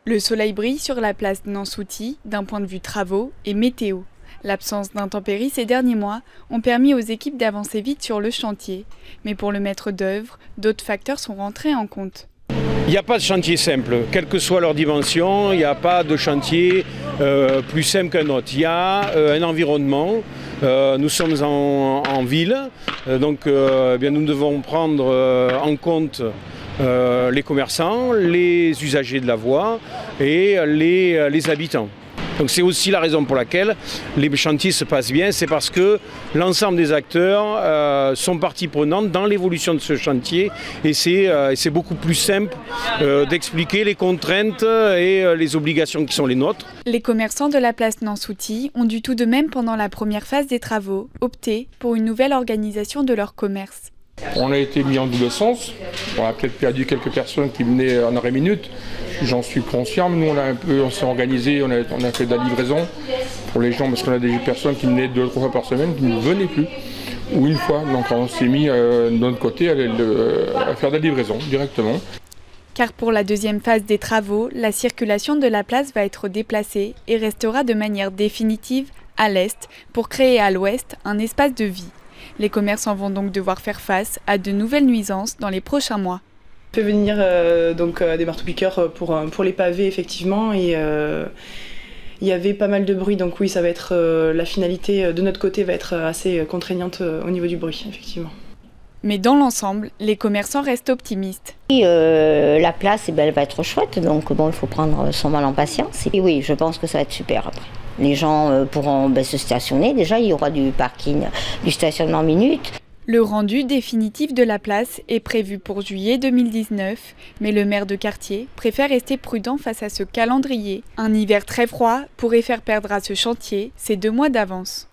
Le soleil brille sur la place Nansouty d'un point de vue travaux et météo. L'absence d'intempéries ces derniers mois ont permis aux équipes d'avancer vite sur le chantier. Mais pour le maître d'œuvre, d'autres facteurs sont rentrés en compte. Il n'y a pas de chantier simple, quelle que soit leur dimension, il n'y a pas de chantier plus simple qu'un autre. Il y a un environnement, nous sommes en ville, donc bien, nous devons prendre en compte les commerçants, les usagers de la voie et les habitants. Donc c'est aussi la raison pour laquelle les chantiers se passent bien, c'est parce que l'ensemble des acteurs sont partie prenante dans l'évolution de ce chantier et c'est beaucoup plus simple d'expliquer les contraintes et les obligations qui sont les nôtres. Les commerçants de la place Nansouty ont dû tout de même, pendant la première phase des travaux, opter pour une nouvelle organisation de leur commerce. On a été mis en double sens, on a peut-être perdu quelques personnes qui venaient en arrêt minute, j'en suis conscient, mais nous on s'est organisé, on a fait de la livraison pour les gens parce qu'on a des personnes qui venaient 2 ou 3 fois par semaine qui ne venaient plus, ou une fois, donc on s'est mis de notre côté à faire de la livraison directement. Car pour la deuxième phase des travaux, la circulation de la place va être déplacée et restera de manière définitive à l'est pour créer à l'ouest un espace de vie. Les commerçants vont donc devoir faire face à de nouvelles nuisances dans les prochains mois. On fait venir des marteaux-piqueurs pour les pavés effectivement et il y avait pas mal de bruit, donc oui, ça va être la finalité de notre côté va être assez contraignante au niveau du bruit effectivement. Mais dans l'ensemble, les commerçants restent optimistes. Et la place, elle va être chouette, donc bon, il faut prendre son mal en patience. Et oui, je pense que ça va être super après. Les gens pourront se stationner. Déjà, il y aura du parking, du stationnement minute. Le rendu définitif de la place est prévu pour juillet 2019, mais le maire de quartier préfère rester prudent face à ce calendrier. Un hiver très froid pourrait faire perdre à ce chantier ses 2 mois d'avance.